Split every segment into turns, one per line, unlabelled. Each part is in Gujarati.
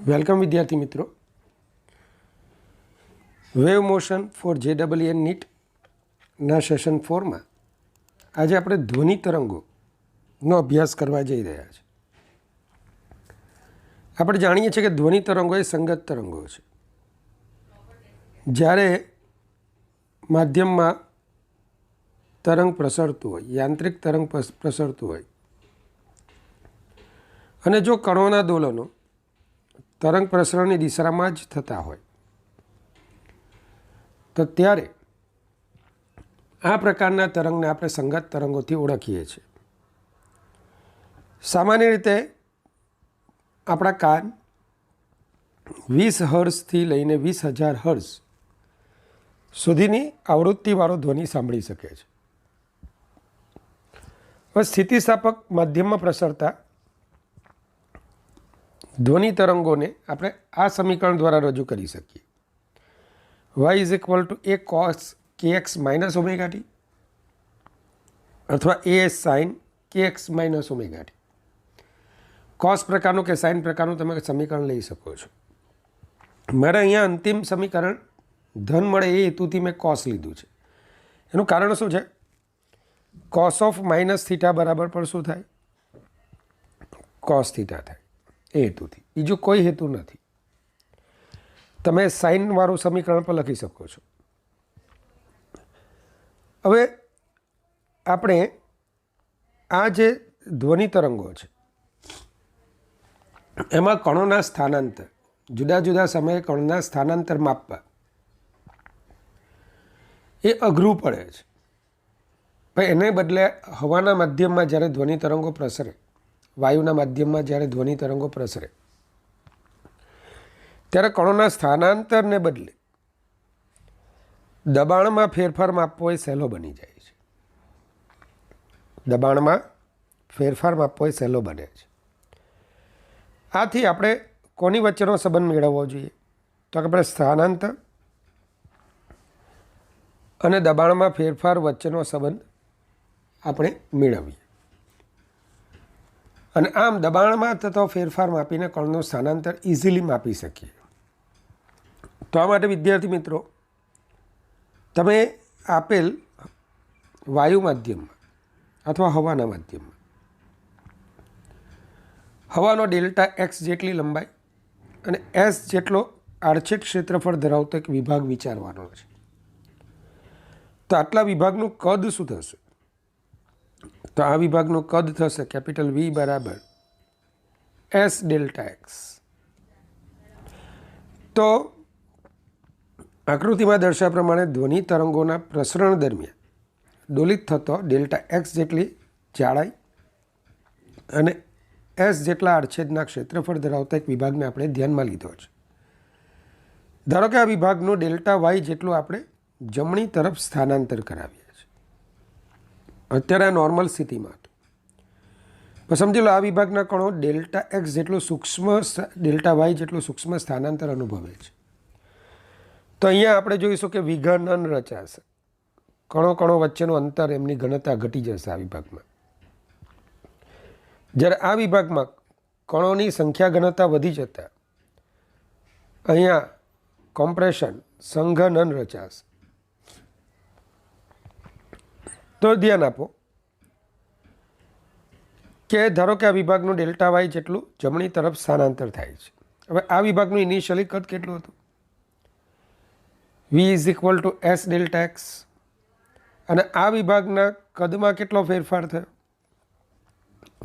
વેલકમ વિદ્યાર્થી મિત્રો. વેવ મોશન ફોર JEE નીટના સેશન 4માં આજે આપણે ધ્વનિ તરંગોનો અભ્યાસ કરવા જઈ રહ્યા છીએ. આપણે જાણીએ છીએ કે ધ્વનિ તરંગો એ સંગત તરંગો છે. જ્યારે માધ્યમમાં તરંગ પ્રસરતું હોય, યાંત્રિક તરંગ પ્રસરતું હોય અને જો કણોના દોલનો તરંગ પ્રસરણની દિશામાં જ થતા હોય તો ત્યારે આ પ્રકારના તરંગને આપણે સંગત તરંગોથી ઓળખીએ છીએ. સામાન્ય રીતે આપણા કાન 20 હર્ટ્ઝથી લઈને 20,000 હર્ટ્ઝ સુધીની આવૃત્તિવાળો ધ્વનિ સાંભળી શકે છે. હવે સ્થિતિસ્થાપક માધ્યમમાં પ્રસરતા ધ્વનિ તરંગોને આપણે આ સમીકરણ દ્વારા રજૂ કરી શકીએ. y = a cos kx - ωt અથવા a sin kx - ωt. cos પ્રકારનું કે sin પ્રકારનું તમે સમીકરણ લઈ શકો છો. મારે અહીંયા અંતિમ સમીકરણ ધન મળે એ હેતુથી મેં cos લીધું છે. એનું કારણ શું છે? cos of -θ બરાબર પર શું થાય? cos θ થાય. એ હેતુથી, બીજું કોઈ હેતુ નથી. તમે સાઇનવાળું સમીકરણ પર લખી શકો છો. હવે આપણે આ જે ધ્વનિ તરંગો છે એમાં કણોના સ્થાનાંતર, જુદા જુદા સમયે કણોના સ્થાનાંતર માપવા એ અઘરું પડે છે. પણ એને બદલે હવાના માધ્યમમાં જ્યારે ધ્વનિ તરંગો પ્રસરે, વાયુના માધ્યમમાં જ્યારે ધ્વનિ તરંગો પ્રસરે ત્યારે કણોના સ્થાનાંતરને બદલે દબાણમાં ફેરફાર માપવો એ સહેલો બની જાય છે. દબાણમાં ફેરફાર માપવો એ સહેલો બને છે. આથી આપણે કોની વચ્ચેનો સંબંધ મેળવવો જોઈએ? તો કે આપણે સ્થાનાંતર અને દબાણમાં ફેરફાર વચ્ચેનો સંબંધ આપણે મેળવીએ અને આમ દબાણમાં થતો ફેરફાર માપીને કણનું સ્થાનાંતર ઇઝીલી માપી શકીએ. તો આ માટે વિદ્યાર્થી મિત્રો, તમે આપેલ વાયુ માધ્યમમાં અથવા હવાના માધ્યમમાં હવાનો ΔX જેટલી લંબાઈ અને S જેટલો આડછેદ ક્ષેત્રફળ ધરાવતો એક વિભાગ વિચારવાનો છે. તો આટલા વિભાગનું કદ શું થશે? તો આ વિભાગનું કદ થશે કેપિટલ V બરાબર S ΔX. તો આકૃતિમાં દર્શાવ્યા પ્રમાણે ધ્વનિ તરંગોના પ્રસરણ દરમિયાન દોલિત થતો ΔX જેટલી જાડાઈ અને S જેટલા આડછેદના ક્ષેત્રફળ ધરાવતા એક વિભાગને આપણે ધ્યાનમાં લીધો છે. ધારો કે આ વિભાગનું ΔY જેટલું આપણે જમણી તરફ સ્થાનાંતર કરાવીએ છીએ અત્યારે આ નોર્મલ સ્થિતિમાં હતું. પણ સમજી લો આ વિભાગના કણો ΔX જેટલું સૂક્ષ્મ ΔY જેટલું સૂક્ષ્મ સ્થાનાંતર અનુભવે છે. તો અહીંયા આપણે જોઈશું કે વિઘનન રચાશે. કણો કણો વચ્ચેનું અંતર, એમની ઘનતા ઘટી જશે આ વિભાગમાં. જ્યારે આ વિભાગમાં કણોની સંખ્યા ઘનતા વધી જતા અહીંયા કોમ્પ્રેશન, સંઘનન રચાશે. તો ધ્યાન આપો કે ધારો કે આ વિભાગનું ΔY જેટલું જમણી તરફ સ્થાનાંતર થાય છે. હવે આ વિભાગનું ઇનિશિયલી કદ કેટલું હતું? V = S ΔX. અને આ વિભાગના કદમાં કેટલો ફેરફાર થયો?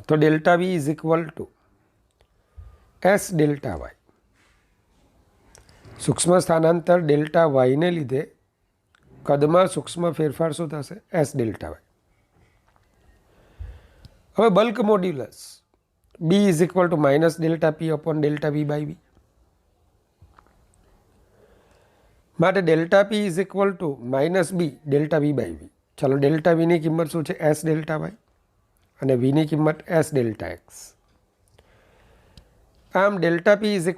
તો ΔV = S ΔY. સૂક્ષ્મ સ્થાનાંતર ΔY ને લીધે કદમાં સૂક્ષ્મ ફેરફાર શું થશે? S ΔY. હવે બલ્ક મોડ્યુલસ B = -ΔP/ΔV/V. માટે ΔP = -B ΔV/V. ચાલો, ΔV ની કિંમત શું છે? S ΔY અને V ની કિંમત S ΔX. આમ ΔP =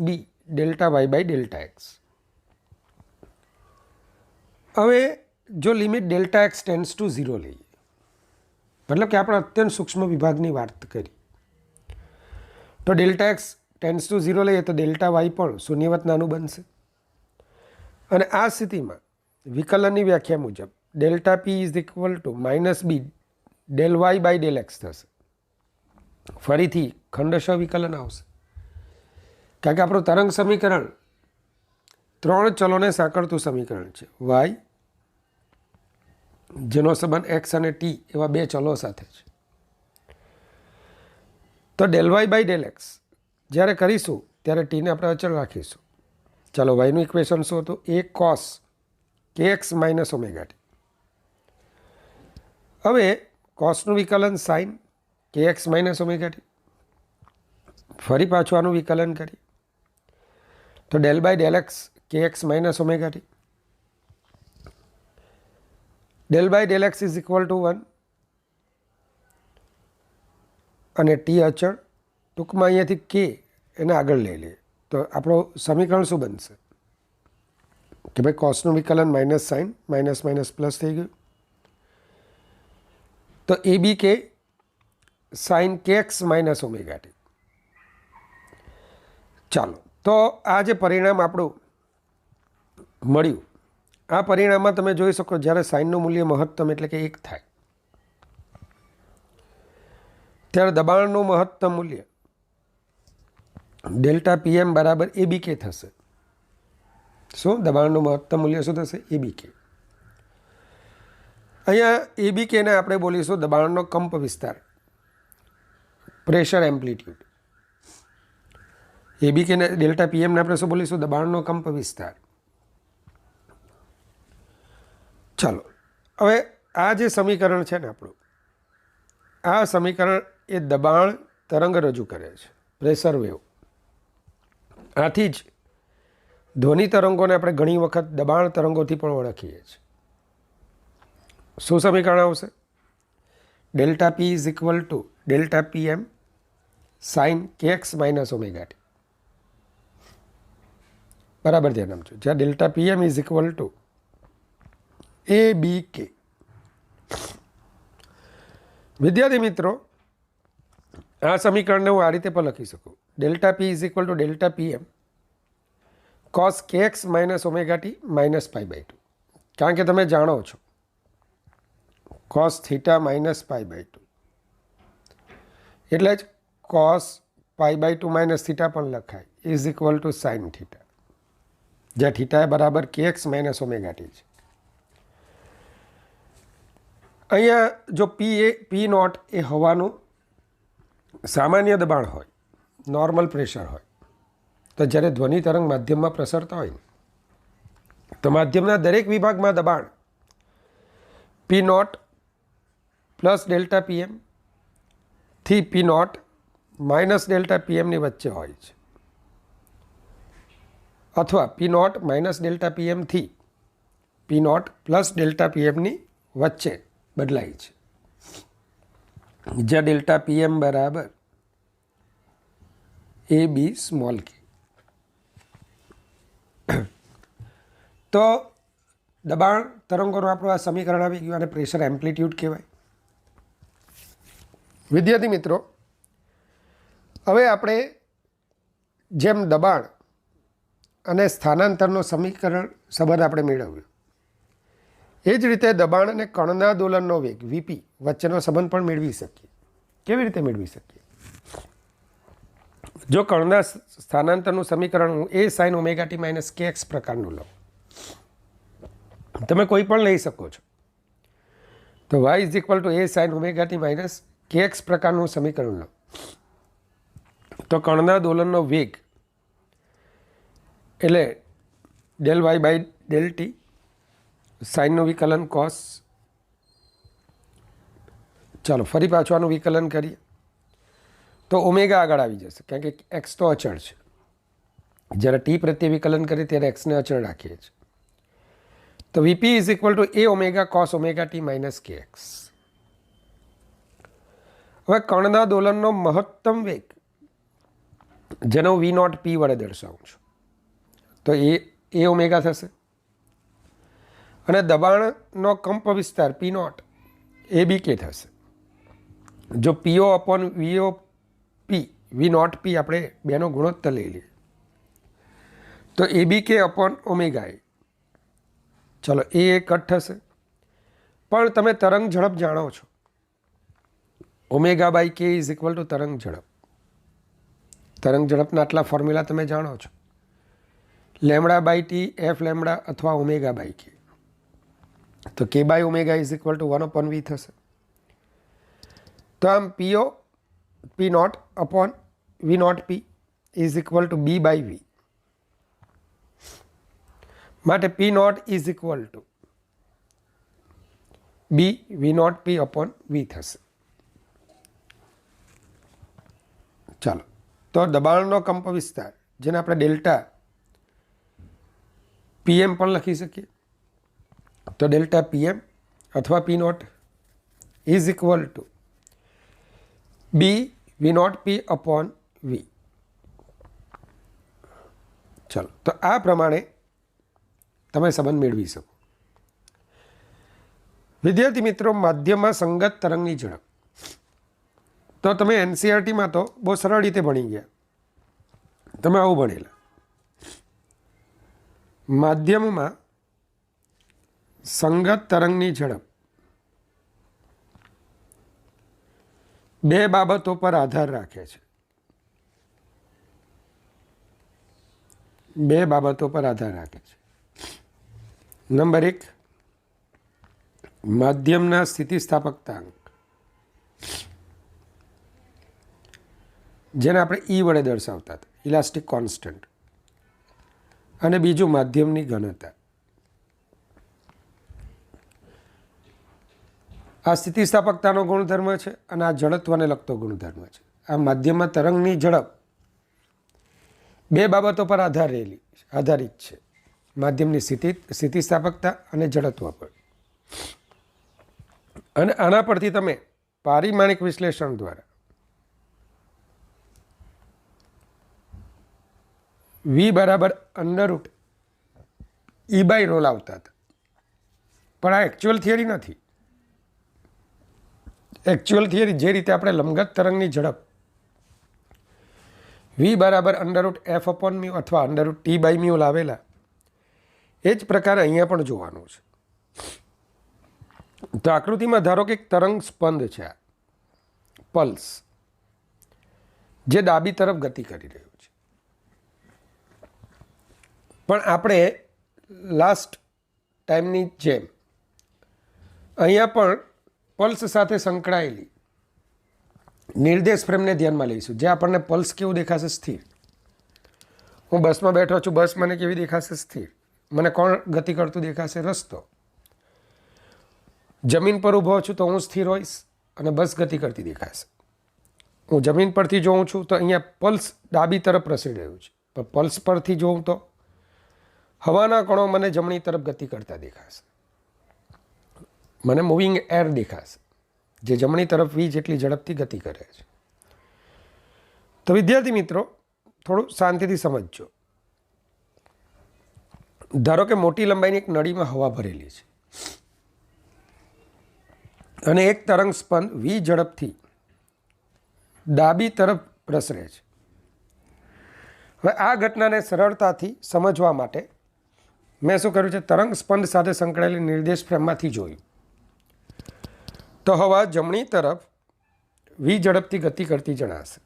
-B ΔY/ΔX. હવે જો લિમિટ ΔX → 0 લઈએ, મતલબ કે આપણે અત્યંત સૂક્ષ્મ વિભાગની વાત કરી, તો ΔX ટેન્સ ટુ 0 લઈએ તો ડેલ્ટા વાય પણ શૂન્યવત નાનું બનશે. અને આ સ્થિતિમાં વિકલનની વ્યાખ્યા મુજબ delta P is equal to minus B del Y by del X થશે. ફરીથી ખંડશઃ વિકલન આવશે, કારણ કે આપણું તરંગ સમીકરણ 3 ચલોને સાંકળતું સમીકરણ છે. વાય જેનો સંબંધ એક્સ અને ટી એવા 2 ચલો સાથે છે. તો del Y by del X જ્યારે કરીશું ત્યારે ટીને આપણે અચળ રાખીશું. ચાલો વાયનું ઇક્વેશન શું હતું? એ cos K X minus omega T. હવે કોસનું વિકલન sign K X minus omega T. ફરી પાછું આનું વિકલન કરીએ તો ડેલ બાય ડેલ એક્સ કે X minus omega T. Del by del X is equal to 1 અને ટી અચળ. ટૂંકમાં અહીંયાથી કે એને આગળ લઈ લઈએ તો આપણું સમીકરણ શું બનશે કે ભાઈ કોસનું વિકલન minus sign minus minus plus થઈ ગયું. તો એ બી કે sign K X minus omega T. ચાલો, તો આ જે પરિણામ આપણું મળ્યું, આ પરિણામમાં તમે જોઈ શકો જ્યારે સાઇનનું મૂલ્ય મહત્તમ એટલે કે 1 થાય ત્યારે દબાણનું મહત્તમ મૂલ્ય ડેલ્ટા પીએમ બરાબર એ બી કે થશે. શું દબાણનું મહત્તમ મૂલ્ય શું થશે? એ બી કે. અહીંયા એ બી કેને આપણે બોલીશું દબાણનો કંપ વિસ્તાર, પ્રેશર એમ્પ્લિટ્યૂડ. એ બી કેને ડેલ્ટા પીએમને આપણે શું બોલીશું? દબાણનો કંપ વિસ્તાર. ચાલો, હવે આ જે સમીકરણ છે ને આપણું, આ સમીકરણ એ દબાણ તરંગ રજૂ કરે છે, પ્રેશર વેવ. આથી જ ધ્વનિ તરંગોને આપણે ઘણી વખત દબાણ તરંગોથી પણ ઓળખીએ છીએ. શું સમીકરણ આવશે? Delta P is equal to delta P M sine K X minus omega T. બરાબર ધ્યાન આપજો. જ્યાં delta P M is equal to A B K. વિદ્યાર્થી મિત્રો, આ સમીકરણને હું આ રીતે પણ લખી શકું. Delta P is equal to delta P M cos K X minus omega T minus pi by 2. કારણ કે તમે જાણો છો cos theta minus pi by 2 એટલે જ cos pi by 2 minus theta પણ લખાય is equal to sine theta, જ્યાં થીટા એ બરાબર K X minus omega T છે. અહીંયા જો પી નોટ એ હવાનું સામાન્ય દબાણ હોય, નોર્મલ પ્રેશર હોય, તો જ્યારે ધ્વનિ તરંગ માધ્યમમાં પ્રસરતા હોય ને તો માધ્યમના દરેક વિભાગમાં દબાણ P naught plus delta PM થી પી નોટ માઇનસ ડેલ્ટા પીએમની વચ્ચે હોય છે, અથવા પી નોટ માઇનસ ડેલ્ટા પીએમથી પી નોટ પ્લસ ડેલ્ટા પીએમની વચ્ચે બદલાય છે, જ્યાં ડેલ્ટા પીએમ બરાબર એ બી સ્મોલ કે. તો દબાણ તરંગોનું આપણું આ સમીકરણ આવી ગયું અને પ્રેશર એમ્પ્લિટ્યૂડ કહેવાય. વિદ્યાર્થી મિત્રો, હવે આપણે જેમ દબાણ અને સ્થાનાંતરનો સમીકરણ સંબંધ આપણે મેળવ્યો, એ જ રીતે દબાણ અને કણના દોલનનો વેગ વીપી વચ્ચેનો સંબંધ પણ મેળવી શકીએ. કેવી રીતે મેળવી શકીએ? જો કણના સ્થાનાંતરનું સમીકરણ હું A sine omega T minus K X પ્રકારનું લઉં, તમે કોઈ પણ લઈ શકો છો, તો Y is equal to A sine omega T minus K X પ્રકારનું સમીકરણ લો, તો કણના દોલનનો વેગ એટલે del Y by del T, સાઇનનું વિકલન કોસ. ચાલો ફરી પાછું આનું વિકલન કરીએ તો ઓમેગા આગળ આવી જશે, કારણ કે એક્સ તો અચળ છે. જ્યારે ટી પ્રત્યે વિકલન કરીએ ત્યારે એક્સને અચળ રાખીએ છીએ. તો VP is equal to A omega cos omega T minus K x. હવે કણના દોલનનો મહત્તમ વેગ, જેનો વી નોટ પી વડે દર્શાવું છું, તો એ ઓમેગા થશે. અને દબાણનો કંપ વિસ્તાર પી નોટ એ બી કે થશે. જો પીઓ અપોન વીઓ પી વી નોટ પી આપણે બેનો ગુણોત્તર લઈ લઈએ તો ABK અપોન ઓમેગા એ. ચલો એ કટ થશે, પણ તમે તરંગ ઝડપ જાણો છો, omega by K is equal to તરંગ ઝડપ. તરંગ ઝડપના આટલા ફોર્મ્યુલા તમે જાણો છો, lambda by T, F lambda અથવા ઓમેગા બાય કે. તો K by omega is equal to 1 upon V થશે. તો આમ P naught upon V naught P is equal to B by V. માટે P naught is equal to B V naught P upon V થશે. ચાલો, તો દબાણનો કંપ વિસ્તાર જેને આપણે ડેલ્ટા PM પણ લખી શકીએ. તો ડેલ્ટા PM અથવા P naught is equal to B V naught P upon V. ચાલો, તો આ પ્રમાણે તમે સંબંધ મેળવી શકો. વિદ્યાર્થી મિત્રો, માધ્યમમાં સંગત તરંગની ઝડપ તો તમે NCERTમાં તો બહુ સરળ રીતે ભણી ગયા. તમે આવું ભણેલા, માધ્યમમાં સંગત તરંગની ઝડપ બે બાબતો પર આધાર રાખે છે. બે બાબતો પર આધાર રાખે છે. નંબર 1, માધ્યમના સ્થિતિસ્થાપકતાંક, જેને આપણે E વડે દર્શાવતા હતા, ઇલાસ્ટિક કોન્સ્ટન્ટ. અને બીજું માધ્યમની ઘનતા. આ સ્થિતિસ્થાપકતાનો ગુણધર્મ છે અને આ જડત્વને લગતો ગુણધર્મ છે. આ માધ્યમમાં તરંગની ઝડપ બે બાબતો પર આધારિત છે, માધ્યમની સ્થિતિસ્થાપકતા અને જડત્વ પર. અને આના પરથી તમે પારિમાણિક વિશ્લેષણ દ્વારા વી બરાબર અંડરરૂટ E બાય રો લાવતા હતા. પણ આ એકચ્યુઅલ થિયરી નથી. એકચ્યુઅલ થિયરી જે રીતે આપણે લંબગત તરંગની ઝડપ વી બરાબર અંડરરૂટ એફ અપોન મ્યુ અથવા અંડરરૂટ ટી બાય મ્યુ લાવેલા, એ જ પ્રકારે અહીંયા પણ જોવાનું છે. તો આકૃતિમાં ધારો કે એક તરંગ સ્પંદ છે, આ પલ્સ, જે ડાબી તરફ ગતિ કરી રહ્યું છે. પણ આપણે લાસ્ટ ટાઈમની જેમ અહીંયા પણ પલ્સ સાથે સંકળાયેલી નિર્દેશ ફ્રેમને ધ્યાનમાં લઈશું, જે આપણને પલ્સ કેવું દેખાશે? સ્થિર. હું બસમાં બેઠો છું, બસ મને કેવી દેખાશે? સ્થિર. મને કોણ ગતિ કરતું દેખાશે? રસ્તો. જમીન પર ઊભો છું તો હું સ્થિર હોઈશ અને બસ ગતિ કરતી દેખાશે. હું જમીન પરથી જોઉં છું તો અહીંયા પલ્સ ડાબી તરફ પ્રસરી રહ્યું છે, પણ પલ્સ પરથી જોઉં તો હવાના કણો મને જમણી તરફ ગતિ કરતા દેખાશે. મને મૂવિંગ એર દેખાશે, જે જમણી તરફ વી જેટલી ઝડપથી ગતિ કરે છે. તો વિદ્યાર્થી મિત્રો, થોડું શાંતિથી સમજજો. ધારો કે મોટી લંબાઈની એક નળીમાં હવા ભરેલી છે અને એક તરંગ સ્પંદ વી ઝડપથી ડાબી તરફ પ્રસરે છે. હવે આ ઘટનાને સરળતાથી સમજવા માટે મેં શું કર્યું છે? તરંગ સ્પંદ સાથે સંકળાયેલી નિર્દેશ ફ્રેમમાંથી જોયું તો હવા જમણી તરફ વી ઝડપથી ગતિ કરતી જણાશે.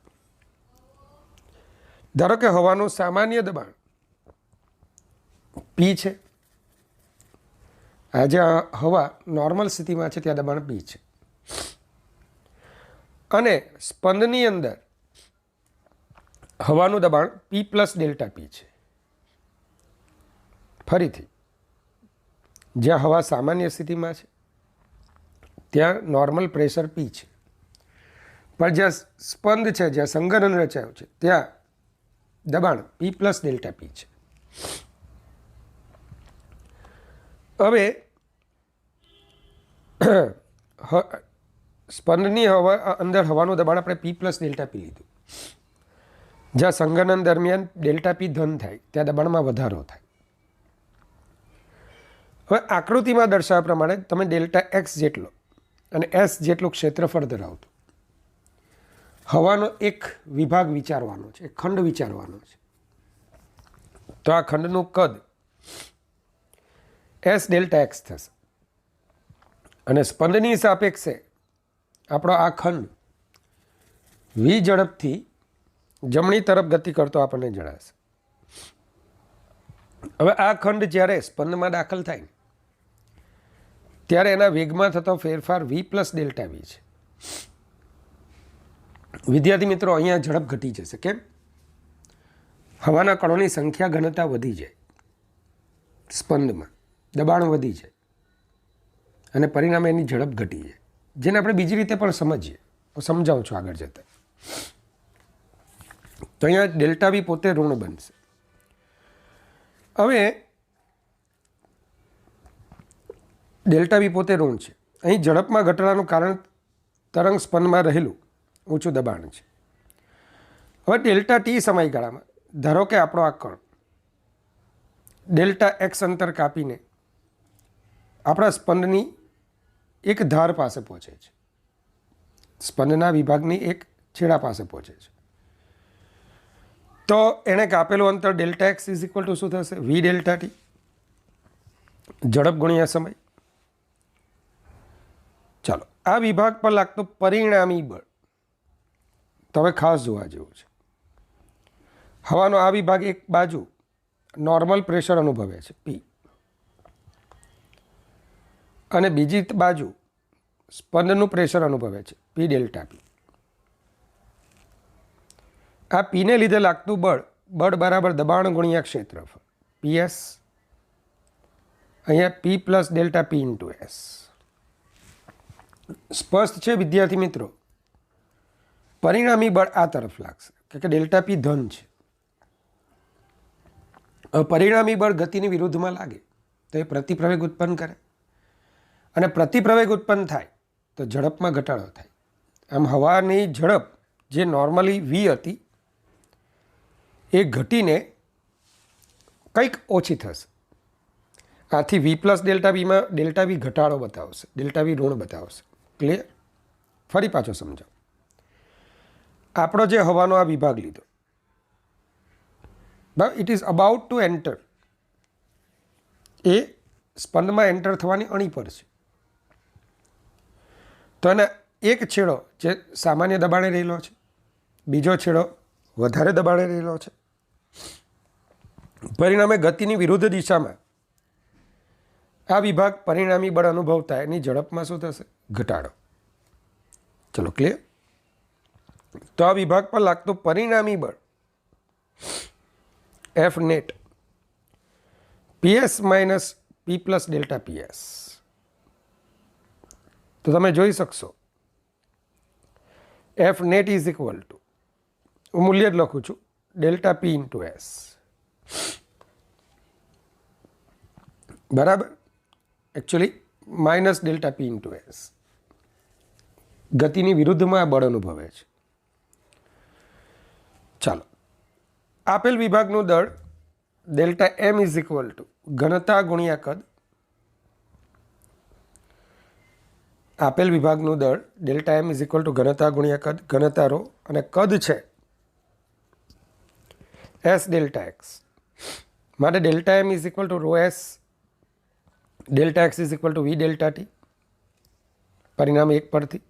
ધારો કે હવાનું સામાન્ય દબાણ P છે. આ જે હવા નોર્મલ સ્થિતિમાં છે ત્યાં દબાણ P છે. અને સ્પંદની અંદર હવાનું દબાણ P પ્લસ ડેલ્ટા P છે. ફરીથી, જ્યાં હવા સામાન્ય સ્થિતિમાં છે ત્યાં નોર્મલ પ્રેશર P છે, પણ જ્યાં સ્પંદ છે, જ્યાં સંઘનન રચાયું છે, ત્યાં દબાણ P પ્લસ ડેલ્ટા P છે. હવે સ્પંદની અંદર હવાનું દબાણ આપણે P પ્લસ ડેલ્ટા P લીધું. જ્યાં સંઘનન દરમિયાન ડેલ્ટા P ધન થાય ત્યાં દબાણમાં વધારો થાય. હવે આકૃતિમાં દર્શાવ્યા પ્રમાણે તમે ડેલ્ટા X જેટલો અને S જેટલું ક્ષેત્રફળ ધરાવતું હવાનો એક વિભાગ વિચારવાનો છે, એક ખંડ વિચારવાનો છે. તો આ ખંડનું કદ એસ ડેલ્ટા એક્સ થશે અને સ્પંદની સાપેક્ષે આપણો આ ખંડ વી ઝડપથી જમણી તરફ ગતિ કરતો આપણને જણાશે. હવે આ ખંડ જ્યારે સ્પંદમાં દાખલ થાય ત્યારે એના વેગમાં થતો ફેરફાર વી પ્લસ ડેલ્ટા વી છે. વિદ્યાર્થી મિત્રો, અહીંયા ઝડપ ઘટી જશે. કેમ? હવાના કણોની સંખ્યા ઘનતા વધી જાય, સ્પંદમાં દબાણ વધી જાય અને પરિણામે એની ઝડપ ઘટી જાય, જેને આપણે બીજી રીતે પણ સમજીએ. સમજાવું છું આગળ જતાં. તો અહીંયા ડેલ્ટા વી પોતે ઋણ બનશે. હવે ડેલ્ટા વી પોતે ઋણ છે. અહીં ઝડપમાં ઘટાડાનું કારણ તરંગ સ્પંદમાં રહેલું ઊંચું દબાણ છે. હવે ડેલ્ટા ટી સમયગાળામાં ધારો કે આપણો આ કણ ડેલ્ટા એક્સ અંતર કાપીને આપણા સ્પંદની એક ધાર પાસે પહોંચે છે, સ્પંદના વિભાગની એક છેડા પાસે પહોંચે છે. તો એણે કાપેલું અંતર delta X is equal to શું થશે? વી ડેલ્ટા ટી, ઝડપ ગુણ્યા સમય. ચાલો, આ વિભાગ પર લાગતું પરિણામી બળ તો હવે ખાસ જોવા જેવું છે. હવાનો આ વિભાગ એક બાજુ નોર્મલ પ્રેશર અનુભવે છે પી, અને બીજી બાજુ સ્પંદનું પ્રેશર અનુભવે છે પી ડેલ્ટા પી. આ પીને લીધે લાગતું બળ બરાબર દબાણ ગુણ્યા ક્ષેત્રફળ પીએસ, અહીંયા P plus delta P into S. સ્પષ્ટ છે વિદ્યાર્થી મિત્રો? પરિણામી બળ આ તરફ લાગશે કે ડેલ્ટા પી ધન છે. પરિણામી બળ ગતિની વિરુદ્ધમાં લાગે તો એ પ્રતિપ્રવેગ ઉત્પન્ન કરે, અને પ્રતિપ્રવેગ ઉત્પન્ન થાય તો ઝડપમાં ઘટાડો થાય. આમ હવાની ઝડપ જે નોર્મલી વી હતી એ ઘટીને કંઈક ઓછી થશે. આથી વી પ્લસ ડેલ્ટા વીમાં ડેલ્ટા વી ઘટાડો બતાવશે, ડેલ્ટા વી ઋણ બતાવશે. ક્લિયર? ફરી પાછો સમજાવો. આપણો જે હવાનો આ વિભાગ લીધો, it is about to enter, એ સ્પંદમાં એન્ટર થવાની અણી પર છે. તો એને એક છેડો જે સામાન્ય દબાણે રહેલો છે, બીજો છેડો વધારે દબાણે રહેલો છે. પરિણામે ગતિની વિરુદ્ધ દિશામાં આ વિભાગ પરિણામી બળ અનુભવતા એની ઝડપમાં શું થશે? ઘટાડો. ચલો, ક્લિયર? તો આ વિભાગ પર લાગતું પરિણામી બળ એફ નેટ પીએસ માઇનસ પી પ્લસ ડેલ્ટા પીએસ. તો તમે જોઈ શકશો F net is equal two, હું મૂલ્ય જ લખું છું, ડેલ્ટા પી ઇન્ટુ એસ. બરાબર? Actually minus delta P into S. ગતિની વિરુદ્ધમાં આ બળ અનુભવે છે. ચાલો, આપેલ વિભાગનું દળ delta M is equal to ઘનતા ગુણ્યા કદ. આપેલ વિભાગનું દળ delta M is equal to ઘનતા ગુણ્યા કદ, ઘનતા રો, અને કદ છે એસ ડેલ્ટા એક્સ. માટે delta M is equal to rho S delta X is equal to V delta T. પરિણામ એક પરથી.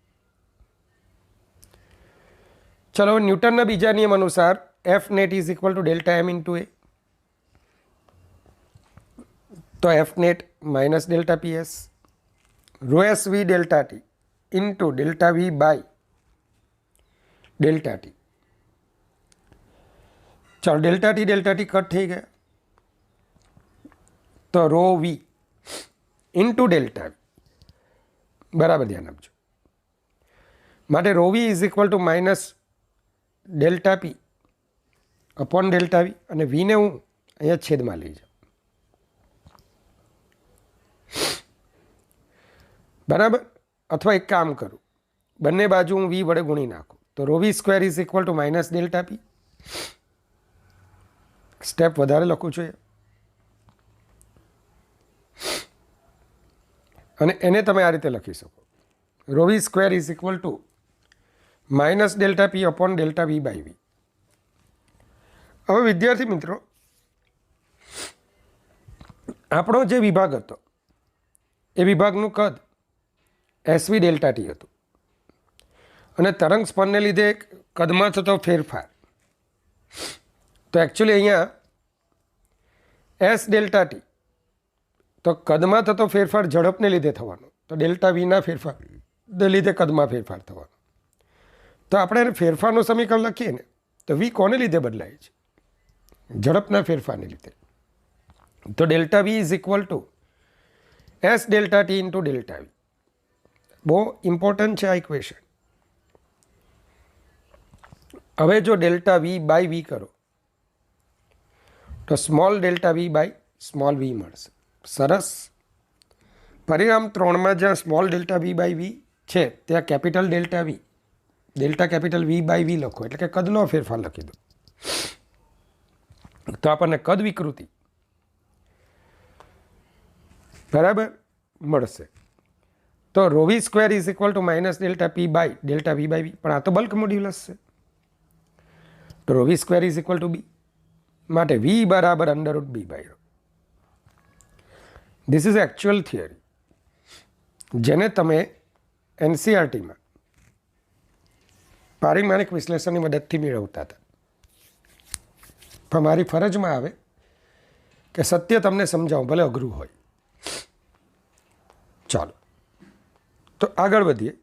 ચલો, ન્યૂટનના બીજા નિયમ અનુસાર F net is equal to delta M into A. તો F net minus delta P S rho S V delta T into delta V by delta T. ચાલો, ડેલ્ટા ટી કટ થઈ ગયા. તો rho V into delta V, બરાબર ધ્યાન આપજો. માટે rho V is equal to minus delta P upon delta V, અને વીને હું અહીંયા છેદમાં લઈ જાઉં. બરાબર? અથવા એક કામ કરું, બંને બાજુ હું વી વડે ગુણી નાખું તો rho V square is equal to minus delta P. Step વધારે લખું છું અને એને તમે આ રીતે લખી શકો, rho V square is equal to minus delta P upon delta V by V. હવે વિદ્યાર્થી મિત્રો, આપણો જે વિભાગ હતો એ વિભાગનું કદ એસવી ડેલ્ટા ટી હતું અને તરંગ સ્પંદને લીધે કદમાં થતો ફેરફાર, તો એકચ્યુઅલી અહીંયા એસ ડેલ્ટા ટી તો કદમાં થતો ફેરફાર ઝડપને લીધે થવાનો, તો ડેલ્ટા વીના ફેરફારને લીધે કદમાં ફેરફાર થવાનો. તો આપણે એને ફેરફારનું સમીકરણ લખીએ ને તો વી કોને લીધે બદલાય છે? ઝડપના ફેરફારને લીધે. તો delta V is equal to S delta T into delta V. બહુ ઇમ્પોર્ટન્ટ છે આ ઇક્વેશન. હવે જો ડેલ્ટા વી બાય વી કરો તો small delta V by small V મળશે. સરસ. પરિણામ 3માં જ્યાં small delta V by V છે ત્યાં capital delta V, delta capital V by V લખો, એટલે કે કદનો ફેરફાર લખી દો. તો આપણને કદ વિકૃતિ બરાબર મળશે. તો rho V square is equal to minus delta P by delta V by V, પણ આ તો બલ્ક મોડ્યુલસ છે. તો rho V square is equal to B, માટે વી બરાબર under root B by rho. This is actual theory, જેને તમે એનસીઆરટીમાં પારિમાણિક વિશ્લેષણની મદદથી મેળવતા હતા. પણ મારી ફરજમાં આવે કે સત્ય તમને સમજાવું, ભલે અઘરું હોય. ચાલો તો આગળ વધીએ.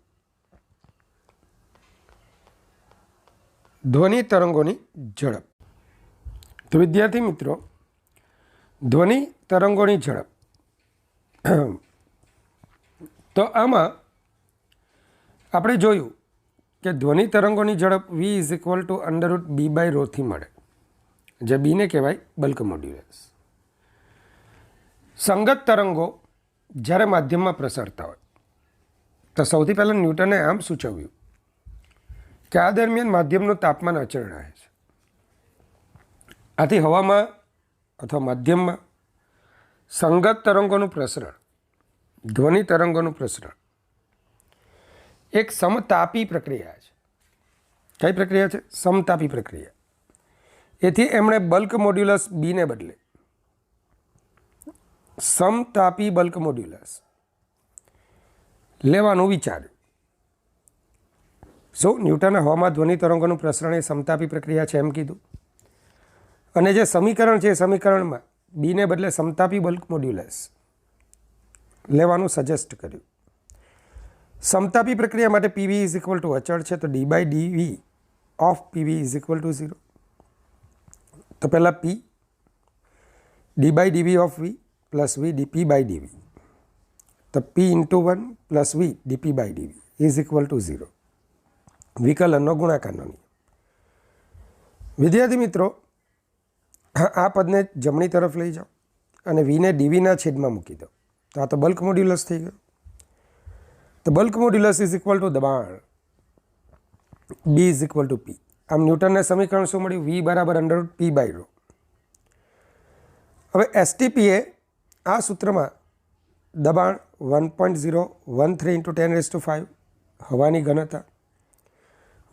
ધ્વનિ તરંગોની ઝડપ. તો વિદ્યાર્થી મિત્રો, ધ્વનિ તરંગોની ઝડપ, તો આમાં આપણે જોયું કે ધ્વનિ તરંગોની ઝડપ V is equal to under root B by રોથી મળે, જે બીને કહેવાય બલ્ક મોડ્યુલસ. સંગત તરંગો જ્યારે માધ્યમમાં પ્રસરતા હોય તો સૌથી પહેલાં ન્યૂટને આમ સૂચવ્યું કે આ દરમિયાન માધ્યમનું તાપમાન અચળ રહે છે. આથી હવામાં અથવા માધ્યમમાં સંગત તરંગોનું પ્રસરણ, ધ્વનિ તરંગોનું પ્રસરણ એક સમતાપી પ્રક્રિયા છે. કઈ પ્રક્રિયા છે? સમતાપી પ્રક્રિયા. એથી એમણે બલ્ક મોડ્યુલસ બીને બદલે સમતાપી બલ્ક મોડ્યુલસ લેવાનું વિચાર્યું. ન્યૂટને હવામાં ધ્વનિ તરંગોનું પ્રસરણ એ સમતાપી પ્રક્રિયા છે એમ કીધું, અને જે સમીકરણ છે એ સમીકરણમાં બીને બદલે સમતાપી બલ્ક મોડ્યુલસ લેવાનું સજેસ્ટ કર્યું. સમતાપી પ્રક્રિયા માટે પીવી ઇઝ ઇક્વલ ટુ અચળ છે, તો D by DV of PV is equal to 0. તો પહેલાં P D by DV of V plus V DP by DV, તો P into 1 plus V DP by DV is equal to 0. વિકલનનો ગુણાકારનો નિયમ. વિદ્યાર્થી મિત્રો, આ પદને જમણી તરફ લઈ જાઓ અને વીને ડીવીના છેદમાં મૂકી દો, તો આ તો બલ્ક મોડ્યુલસ થઈ ગયો. તો bulk modulus is equal to દબાણ B is equal to P. આમ ન્યૂટનને સમીકરણ શું મળ્યું? વી બરાબર under root P by rho. હવે એસટીપીએ આ સૂત્રમાં દબાણ 1.013 ઇન્ટુ 10⁵ હવાની ઘનતા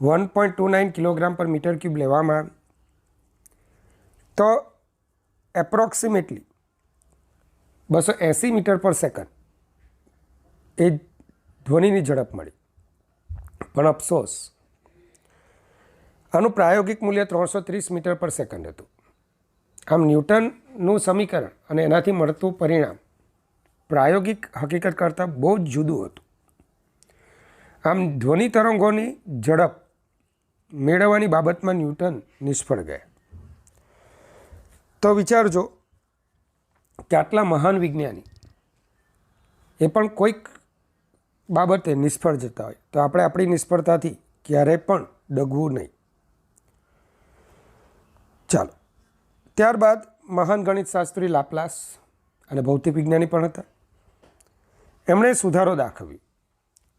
1.29 કિલોગ્રામ પર મીટર ક્યુબ લેવામાં આવી. તો એપ્રોક્સિમેટલી 280 મીટર પર સેકન્ડ એ ધ્વનિની ઝડપ મળી. પણ અફસોસ, આનું પ્રાયોગિક મૂલ્ય 330 મીટર પર સેકન્ડ હતું. આમ ન્યૂટનનું સમીકરણ અને એનાથી મળતું પરિણામ પ્રાયોગિક હકીકત કરતાં બહુ જ જુદું હતું. આમ ધ્વનિ તરંગોની ઝડપ મેળવવાની બાબતમાં ન્યૂટન નિષ્ફળ ગયા. તો વિચારજો કે આટલા મહાન વિજ્ઞાની એ પણ કોઈક બાબતે નિષ્ફળ જતા હોય, તો આપણે આપણી નિષ્ફળતાથી ક્યારેય પણ ડગવું નહીં. ચાલો, ત્યારબાદ મહાન ગણિતશાસ્ત્રી લાપ્લાસ અને ભૌતિક વિજ્ઞાની પણ હતા. એમણે સુધારો દાખવ્યો.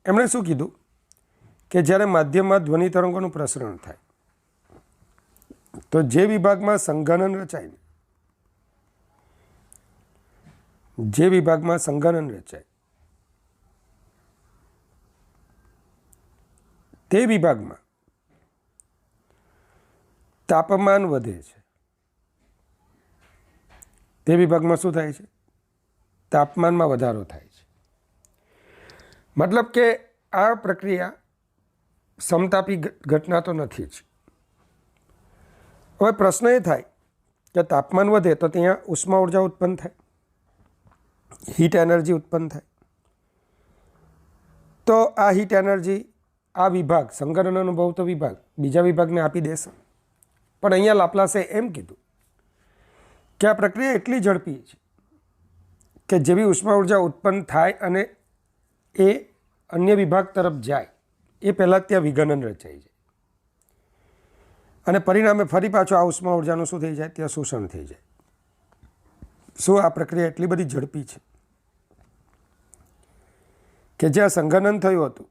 એમણે શું કીધું કે જ્યારે માધ્યમમાં ધ્વનિ તરંગોનું પ્રસરણ થાય તો જે વિભાગમાં સંઘનન રચાય તે વિભાગમાં તાપમાન વધે છે તે વિભાગમાં શું થાય છે? તાપમાનમાં વધારો થાય છે. મતલબ કે આ પ્રક્રિયા સમતાપી ઘટના તો નથી જ. હવે પ્રશ્ન એ થાય કે તાપમાન વધે તો ત્યાં ઉષ્મા ઉર્જા ઉત્પન્ન થાય, હીટ એનર્જી ઉત્પન્ન થાય. તો આ હીટ એનર્જી આ વિભાગ સંઘનન અનુભવતો વિભાગ બીજા વિભાગને આપી દેશે. પણ અહીંયા લાપ્લાસે એમ કીધું કે આ પ્રક્રિયા એટલી ઝડપી છે કે જેવી ઉષ્મા ઉર્જા ઉત્પન્ન થાય અને એ અન્ય વિભાગ તરફ જાય એ પહેલાં જ ત્યાં વિઘનન રચાઈ જાય અને પરિણામે ફરી પાછું આ ઉષ્મા ઉર્જાનું શું થઈ જાય? ત્યાં શોષણ થઈ જાય. શું આ પ્રક્રિયા એટલી બધી ઝડપી છે કે જ્યાં સંઘનન થયું હતું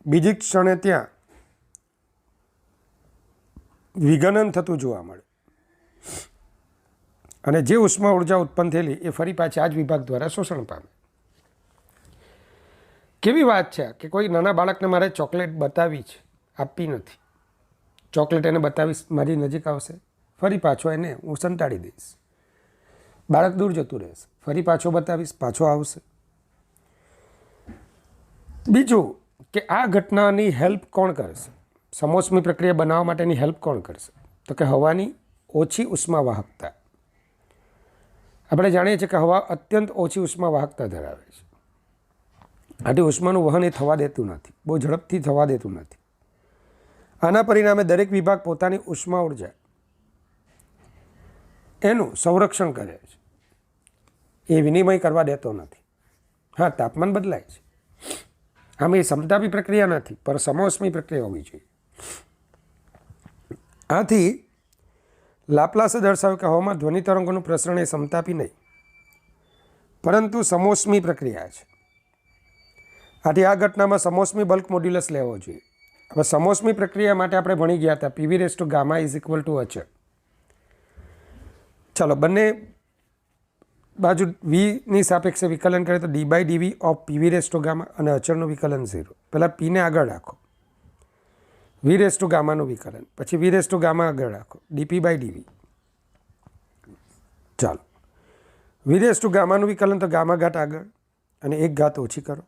બીજી ક્ષણે ત્યાં વિઘનન થતું જોવા મળે અને જે ઉષ્મા ઉર્જા ઉત્પન્ન થયેલી એ ફરી પાછી આ જ વિભાગ દ્વારા શોષણ પામે. કેવી વાત છે કે કોઈ નાના બાળકને મારે ચોકલેટ બતાવી છે, આપવી નથી. ચોકલેટ એને બતાવીશ, મારી નજીક આવશે, ફરી પાછો એને હું સંતાડી દઈશ, બાળક દૂર જતું રહેશે, ફરી પાછો બતાવીશ, પાછો આવશે. બીજું કે આ ઘટનાની હેલ્પ કોણ કરશે? સમોષ્મી પ્રક્રિયા બનાવવા માટેની હેલ્પ કોણ કરશે? તો કે હવાની ઓછી ઉષ્મા વાહકતા. આપણે જાણીએ છીએ કે હવા અત્યંત ઓછી ઉષ્મા વાહકતા ધરાવે છે. આથી ઉષ્માનું વહન એ થવા દેતું નથી, બહુ ઝડપથી થવા દેતું નથી. આના પરિણામે દરેક વિભાગ પોતાની ઉષ્મા ઉર્જા એનું સંરક્ષણ કરે છે, એ વિનિમય કરવા દેતો નથી. હા, તાપમાન બદલાય છે, આમ એ સમતાપી પ્રક્રિયા નથી, પણ સમોષ્મી પ્રક્રિયા હોવી જોઈએ. આથી લાપ્લાસે દર્શાવ્યું કે હવામાં ધ્વનિ તરંગોનું પ્રસરણ એ સમતાપી નહીં પરંતુ સમોષ્મી પ્રક્રિયા છે. આથી આ ઘટનામાં સમોષ્મી બલ્ક મોડ્યુલસ લેવો જોઈએ. હવે સમોષ્મી પ્રક્રિયા માટે આપણે ભણી ગયા હતા PV raise to gamma is equal to અચળ. ચાલો બંને બાજુ વીની સાપેક્ષે વિકલન કરે તો D by DV of PV raise to gamma અને અચળનું વિકલન 0. પહેલાં પીને આગળ રાખો, વી રેસ ટુ ગામાનું વિકલન, પછી વી રેસ ટુ ગામા આગળ રાખો, ડીપી બાય ડીવી. ચાલો વી રેસ ટુ ગામાનું વિકલન તો ગામા ઘાત આગળ અને એક ઘાત ઓછી કરો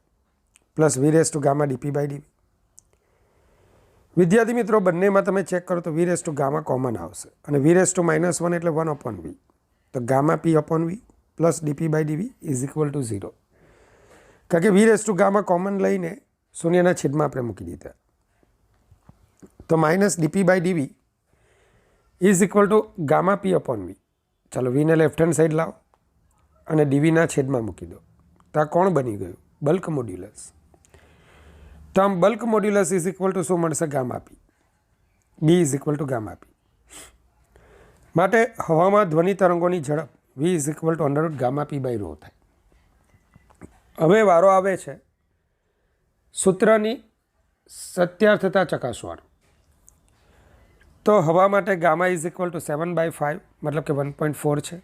plus V raise to gamma DP by DV. વિદ્યાર્થી મિત્રો બંનેમાં તમે ચેક કરો તો V raise to gamma common આવશે અને વી રેસ ટુ -1 એટલે 1/v. તો gamma p/v plus DP by DV is equal to 0. કારણ કે V raise to gamma common લઈને શૂન્યના છેદમાં આપણે મૂકી દીધા. તો minus DP by DV is equal to gamma p/v. ચાલો વીને લેફ્ટ હેન્ડ સાઈડ લાવો અને ડીવીના છેદમાં મૂકી દો. તો આ કોણ બની ગયું? Bulk modulus. તો આમ bulk modulus is equal to શું મળશે? Gamma P. B is equal to gamma P. માટે હવામાં ધ્વનિ તરંગોની ઝડપ V is equal to under root gamma P by rho થાય. હવે વારો આવે છે સૂત્રની સત્યાર્થતા ચકાસવાનો. તો હવા માટે ગામા ઇઝ ઇક્વલ ટુ 7/5 મતલબ કે 1.4 છે.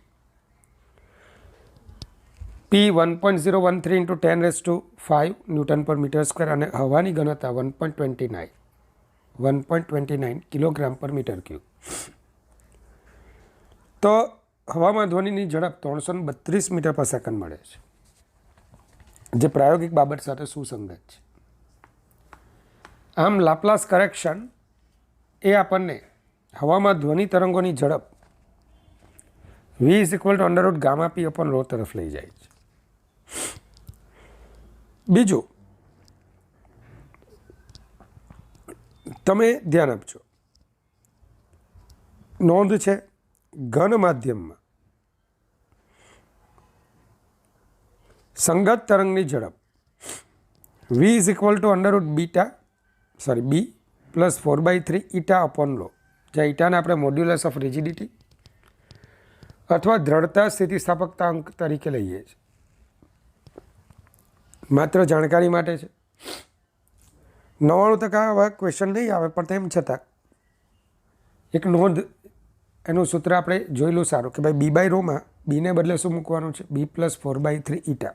પી 1.013 ઇન્ટુ 10⁵ ન્યૂટન પર મીટર સ્ક્વેર અને હવાની ઘનતા 1.29 કિલોગ્રામ પર મીટર ક્યુબ. તો હવામાં ધ્વનિની ઝડપ 332 મીટર પર સેકન્ડ મળે છે, જે પ્રાયોગિક બાબત સાથે સુસંગત છે. આમ લાપ્લાસ કરેક્શન એ આપણને હવામાં ધ્વનિ તરંગોની ઝડપ V is equal to under root gamma P upon rho તરફ લઈ જાય છે. બીજું તમે ધ્યાન આપજો, નોંધ છે ઘન માધ્યમમાં સંગત તરંગની ઝડપ V is equal to under root B plus 4/3 eta upon લો. જ્યાં ઈટાને આપણે મોડ્યુલસ ઓફ રિજિડિટી અથવા દ્રઢતા સ્થિતિસ્થાપકતા અંક તરીકે લઈએ છીએ. માત્ર જાણકારી માટે છે. 99% આવા ક્વેશ્ચન નહીં આવે, પણ તેમ છતાં એક નોંધ, એનું સૂત્ર આપણે જોયેલું સારું કે ભાઈ બી બાય રોમાં બીને બદલે શું મૂકવાનું છે? બી પ્લસ 4/3 ઈટા.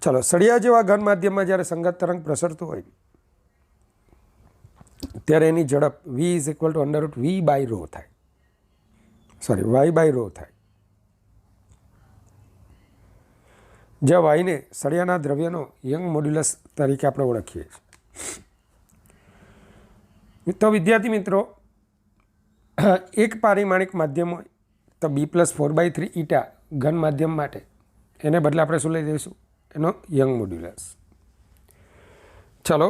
ચલો સળિયા જેવા ઘન માધ્યમમાં જ્યારે સંગત તરંગ પ્રસરતું હોય ત્યારે એની ઝડપ v is equal to under root v by rho થાય, સોરી y બાય રો થાય, જ્યાં વાયને સળિયાના દ્રવ્યનો યંગ મોડ્યુલસ તરીકે આપણે ઓળખીએ છીએ. તો વિદ્યાર્થી મિત્રો, એક પારિમાણિક માધ્યમ હોય તો b+4/3 ઈટા ઘન માધ્યમ માટે એને બદલે આપણે શું લઈ દઈશું? એનો યંગ મોડ્યુલસ. ચાલો,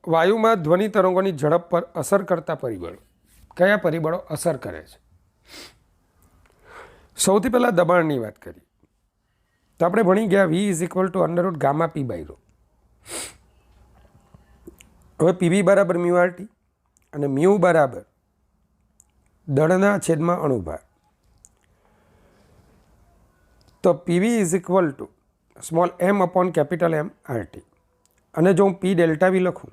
વાયુમાં ધ્વનિ તરંગોની ઝડપ પર અસર કરતા પરિબળો. કયા પરિબળો અસર કરે છે? સૌથી પહેલાં દબાણની વાત કરીએ તો આપણે ભણી ગયા v is equal to under root gamma P by rho. હવે પીવી બરાબર મ્યુ આરટી અને મ્યુ બરાબર દળના છેદમાં અણુભાર. તો PV is equal to small m upon capital M RT, અને જો હું પી ડેલ્ટા વી લખું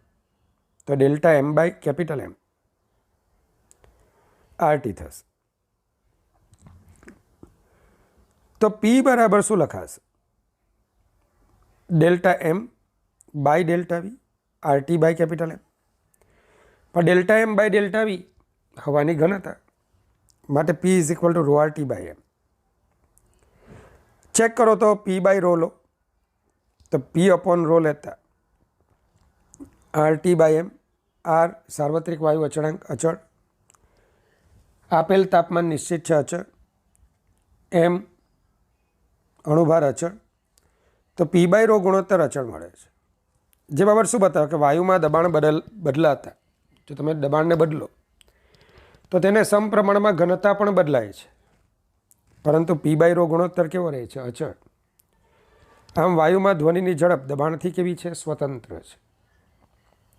તો delta m by capital M RT થશે. તો પી બરાબર શું લખાશે? Delta m by delta V RT by capital M. પણ ડેલ્ટા m બાય ડેલ્ટા વી હવાની ઘનતા માટે p is equal to rho RT by M. Check કરો તો p બાય રો લો તો p અપોન રો લેતા આરટી બાય M, આર સાર્વત્રિક વાયુ અચળાંક અચળ, આપેલ તાપમાન નિશ્ચિત છે અચળ, M અણુભાર અચળ, તો પી બાય રો ગુણોત્તર અચળ મળે છે. જે બાબત શું બતાવે કે વાયુમાં દબાણ બદલાતા, જો તમે દબાણને બદલો તો તેને સમપ્રમાણમાં ઘનતા પણ બદલાય છે, પરંતુ પી બાય રો ગુણોત્તર કેવો રહે છે? અચળ. આમ વાયુમાં ધ્વનિની ઝડપ દબાણથી કેવી છે? સ્વતંત્ર છે.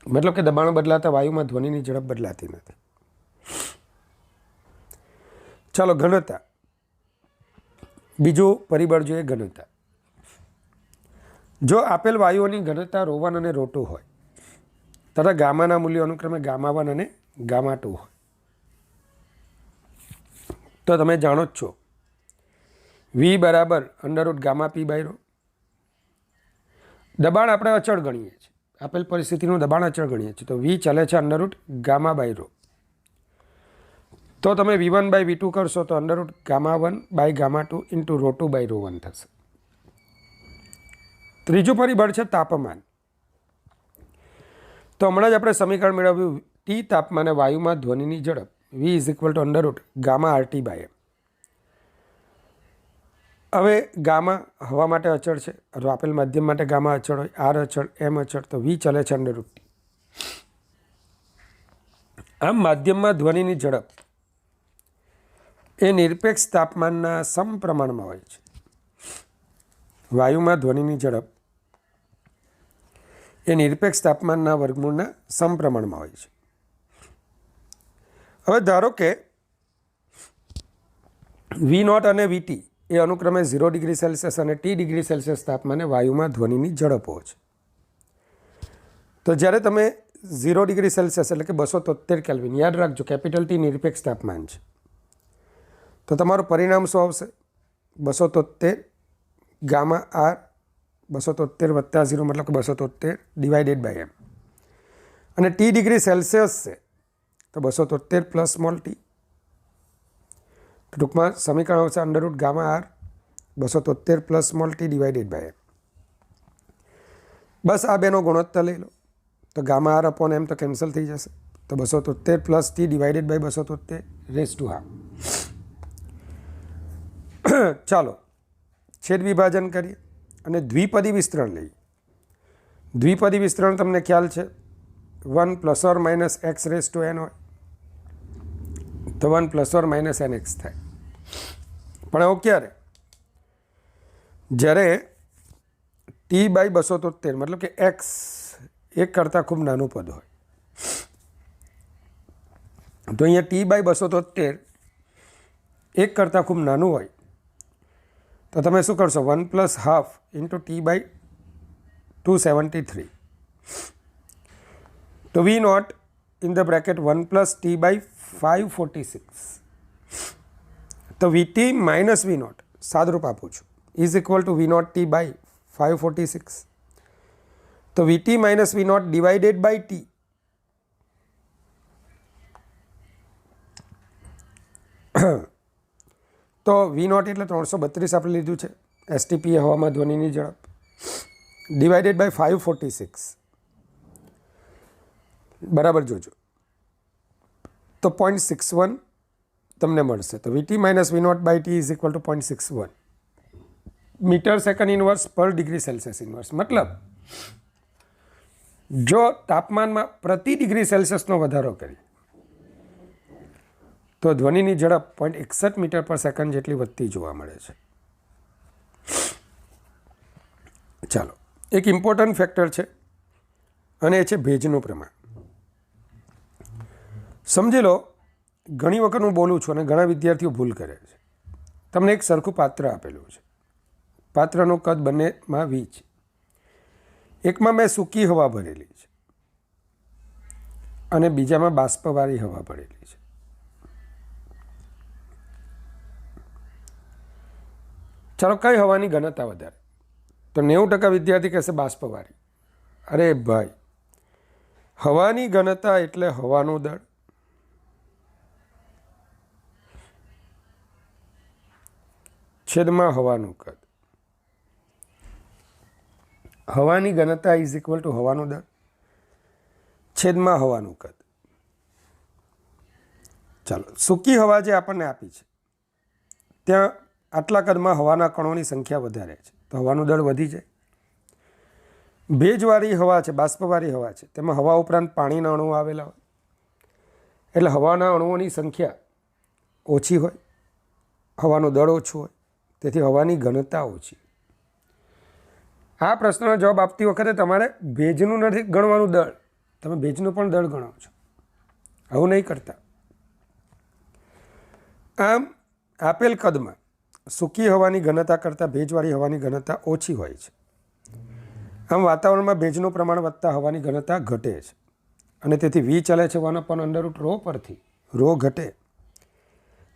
મતલબ કે દબાણ બદલાતા વાયુમાં ધ્વનિની ઝડપ બદલાતી નથી. ચાલો, ઘનતા. બીજું પરિબળ જોઈએ, ઘનતા. જો આપેલ વાયુઓની ઘનતા ρ1 અને ρ2 હોય તથા ગામાના મૂલ્યો અનુક્રમે γ1 અને γ2 હોય તો તમે જાણો જ છો v બરાબર under root gamma P by rho. દબાણ આપણે અચળ ગણીએ છીએ, આપેલ પરિસ્થિતિનું દબાણ અચળ ગણીએ છીએ, તો v ચાલે છે under root gamma by rho. તો તમે v1 બાય v2 કરશો તો under root γ1 by γ2 into ρ2 by ρ1 થશે. ત્રીજું પરિબળ છે તાપમાન. તો હમણાં જ આપણે સમીકરણ મેળવ્યું ટી તાપમાને વાયુમાં ધ્વનિની ઝડપ v is equal to under root gamma RT by M. હવે ગામા હવા માટે અચળ છે, અથવા આપેલ માધ્યમ માટે ગામા અચળ હોય, આર અચળ, M અચળ, તો v ચલે છે અંડર રૂટ ટી. આમ માધ્યમમાં ધ્વનિની ઝડપ એ નિરપેક્ષ તાપમાનના સમપ્રમાણમાં હોય છે. વાયુમાં ધ્વનિની ઝડપ એ નિરપેક્ષ તાપમાનના વર્ગમૂળના સમપ્રમાણમાં હોય છે. હવે ધારો કે V0 અને VT એ અનુક્રમે 0 ડિગ્રી સેલ્સિયસ અને T ડિગ્રી સેલ્સિયસ તાપમાને વાયુમાં ધ્વનિની ઝડપો છે. તો જ્યારે તમે 0 ડિગ્રી સેલ્સિયસ એટલે કે 273 કેલ્વિન, યાદ રાખજો કેપિટલ T નિરપેક્ષ તાપમાન છે, તો તમારું પરિણામ શું આવશે? 273 ગામા આર 273 વત્તા 0 મતલબ કે 273 ડિવાઇડેડ બાય M. અને T ડિગ્રી સેલ્સિયસ છે તો 273 પ્લસ સ્મોલ ટી. ટૂંકમાં સમીકરણ આવશે under root gamma R 273 plus small T divided by M. બસ આ બેનો ગુણોત્તર લઈ લો તો ગામા આર અપોન M તો કેન્સલ થઈ જશે, તો 273 plus T divided by 273 raise to half. ચાલો, છેદ વિભાજન કરીએ અને દ્વિપદી વિસ્તરણ લઈએ. દ્વિપદી વિસ્તરણ તમને ખ્યાલ છે 1 plus or minus X raise to n હોય તો 1 પ્લસ ઓર માઇનસ nx થાય. પણ આવું ક્યારે? જ્યારે t બાય 273 મતલબ કે x એક કરતાં ખૂબ નાનું પદ હોય. તો અહીંયા t બાય 273 એક કરતાં ખૂબ નાનું હોય તો તમે શું કરશો? 1 plus half into T by 273. તો V0 in the bracket 1 plus T by 546. તો VT માઇનસ V0 સાદરૂપ આપું છું is equal to V0 T by 546. તો VT minus V0 divided by T તો V0 એટલે 332 આપણે લીધું છે. STP એ હવામાં ધ્વનિની ઝડપ ડિવાઇડેડ બાય 546 બરાબર જોજો તો 0.61 તમને મળશે. તો VT - V0 by T is equal to 0.61 metre second inverse પર ડિગ્રી સેલ્સિયસ ઇનવર્સ. મતલબ જો તાપમાનમાં પ્રતિ ડિગ્રી સેલ્સિયસનો વધારો કરીએ તો ધ્વનિની ઝડપ 0.61 મીટર પર સેકન્ડ જેટલી વધતી જોવા મળે છે. ચાલો, એક ઇમ્પોર્ટન્ટ ફેક્ટર છે અને એ છે ભેજનું પ્રમાણ. સમજી લો, ઘણી વખત હું બોલું છું અને ઘણા વિદ્યાર્થીઓ ભૂલ કરે છે. તમને એક સરખું પાત્ર આપેલું છે. પાત્રનું કદ બંનેમાં V છે. એકમાં મેં સૂકી હવા ભરેલી છે અને બીજામાં બાષ્પવાળી હવા ભરેલી છે. ચાલો, કઈ હવાની ઘનતા વધારે? તો 90% વિદ્યાર્થી કહેશે બાષ્પવાળી. અરે ભાઈ, હવાની ઘનતા એટલે હવાનું દળ છેદમાં હવાનું કદ. હવાની ઘનતા ઇઝ ઇક્વલ ટુ હવાનું દળ છેદમાં હવાનું કદ. ચાલો, સૂકી હવા જે આપણને આપી છે ત્યાં આટલા કદમાં હવાના કણોની સંખ્યા વધારે છે તો હવાનું દળ વધી જાય. ભેજવાળી હવા છે, બાષ્પવાળી હવા છે, તેમાં હવા ઉપરાંત પાણીના અણુઓ આવેલા હોય એટલે હવાના અણુઓની સંખ્યા ઓછી હોય, હવાનું દળ ઓછું હોય, તેથી હવાની ઘનતા ઓછી. આ પ્રશ્નનો જવાબ આપતી વખતે તમારે ભેજનું નથી ગણવાનું દળ, તમે ભેજનું પણ દળ ગણો છો. આવું નહીં કરતા. આમ આપેલ કદમાં સૂકી હવાની ઘનતા કરતાં ભેજવાળી હવાની ઘનતા ઓછી હોય છે. આમ વાતાવરણમાં ભેજનું પ્રમાણ વધતા હવાની ઘનતા ઘટે છે અને તેથી V ચાલે છે 1/√ρ પરથી ρ ઘટે,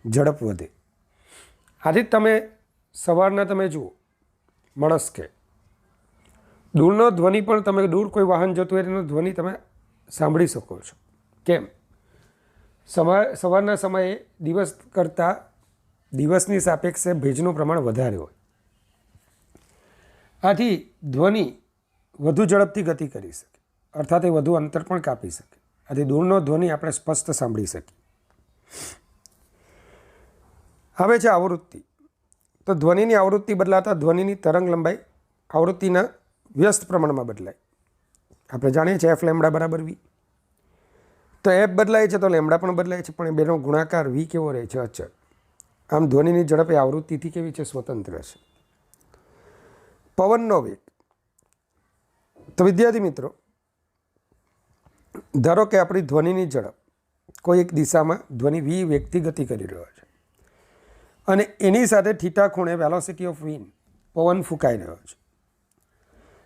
ઝડપ વધે. આથી તમે સવારના તમે જુઓ માણસ કે દૂરનો ધ્વનિ પણ તમે દૂર કોઈ વાહન જતું હોય એનો ધ્વનિ તમે સાંભળી શકો છો. કેમ? સવારના સમયે દિવસ કરતાં દિવસની સાપેક્ષે ભેજનું પ્રમાણ વધારે હોય. આથી ધ્વનિ વધુ ઝડપથી ગતિ કરી શકે, અર્થાત એ વધુ અંતર પણ કાપી શકે. આથી દૂરનો ધ્વનિ આપણે સ્પષ્ટ સાંભળી શકીએ. હવે છે આવૃત્તિ. તો ધ્વનિની આવૃત્તિ બદલાતા ધ્વનિની તરંગ લંબાઈ આવૃત્તિના વ્યસ્ત પ્રમાણમાં બદલાય. આપણે જાણીએ છીએ F લેમ્બડા બરાબર V. તો F બદલાય છે તો લેમ્બડા પણ બદલાય છે, પણ એ બેનો ગુણાકાર V કેવો રહે છે? અચળ. આમ ધ્વનિની ઝડપ એ આવૃત્તિથી કેવી છે? સ્વતંત્ર છે. પવનનો વેગ. તો વિદ્યાર્થી મિત્રો, ધારો કે આપણી ધ્વનિની ઝડપ કોઈ એક દિશામાં ધ્વનિ V વેગથી ગતિ કરી રહ્યો છે અને એની સાથે થીટા ખૂણે વેલોસિટી ઓફ વિન્ડ પવન ફૂંકાઈ રહ્યો છે.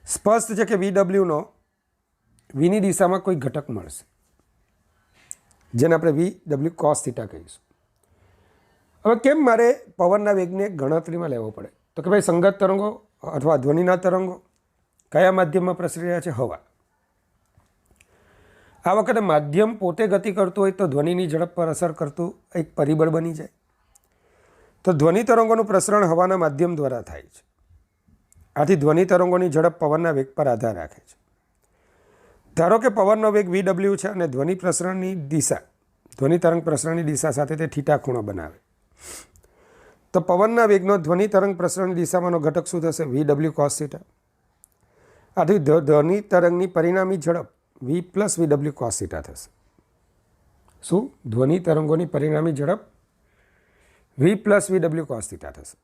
સ્પષ્ટ છે કે VWનો Vની દિશામાં કોઈ ઘટક મળશે જેને આપણે VW cos θ કહીશું. હવે કેમ મારે પવનના વેગને ગણતરીમાં લેવો પડે? તો કે ભાઈ સંગત તરંગો અથવા ધ્વનિના તરંગો કયા માધ્યમમાં પ્રસરી રહ્યા છે? હવા. આ વખતે માધ્યમ પોતે ગતિ કરતું હોય તો ધ્વનિની ઝડપ પર અસર કરતું એક પરિબળ બની જાય. તો ધ્વનિ તરંગોનું પ્રસરણ હવાના માધ્યમ દ્વારા થાય છે. આથી ધ્વનિ તરંગોની ઝડપ પવનના વેગ પર આધાર રાખે છે. ધારો કે પવનનો વેગ VW છે અને ધ્વનિ પ્રસરણની દિશા, ધ્વનિ તરંગ પ્રસરણની દિશા સાથે તે થીટા ખૂણો બનાવે. તો પવનના વેગનો ધ્વનિ તરંગ પ્રસરણની દિશામાંનો ઘટક શું થશે? VW cos θ. આથી ધ્વનિ તરંગની પરિણામી ઝડપ V + VW cos θ થશે. શું? ધ્વનિ તરંગોની પરિણામી ઝડપ V + VW cos θ થશે.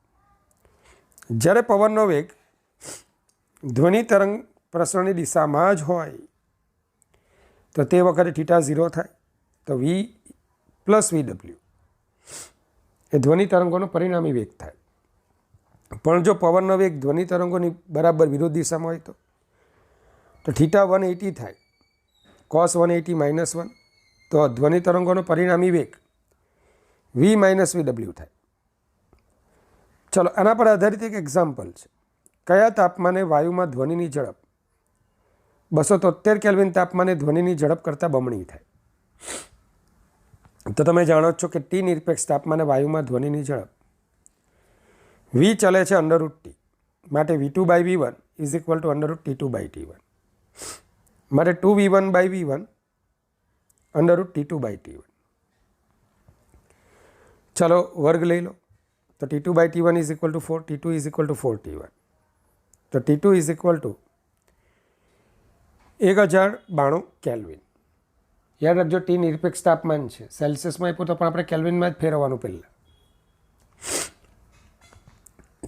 જ્યારે પવનનો વેગ ધ્વનિ તરંગ પ્રસરણની દિશામાં જ હોય તો તે વખતે θ 0 થાય. તો V + VW એ ધ્વનિ તરંગોનો પરિણામી વેગ થાય. પણ જો પવનનો વેગ ધ્વનિ તરંગોની બરાબર વિરુદ્ધ દિશામાં હોય તો θ 180 થાય, cos 180 - 1, તો ધ્વનિ તરંગોનો પરિણામી વેગ V - VW થાય. ચલો, આના પર આધારિત એક એક્ઝામ્પલ છે. કયા તાપમાને વાયુમાં ધ્વનિની ઝડપ 273 કેલ્વિન તાપમાને ધ્વનિની ઝડપ કરતાં બમણી થાય? તો તમે જાણો છો કે ટી નિરપેક્ષ તાપમાને વાયુમાં ધ્વનિની ઝડપ વી ચલે છે √T, માટે V2/V1 is equal two √T2/T1, માટે 2V1/V1 √T2/T1. ચલો વર્ગ લઈ લો, તો T2/T1 is equal two 4, T2 is equal two 4T1, તો T2 is equal two 1092 kelvin. યાદ રાખજો ટી નિરપેક્ષ તાપમાન છે, સેલ્સિયસમાં આપ્યું તો પણ આપણે કેલ્વિનમાં જ ફેરવવાનું પહેલાં.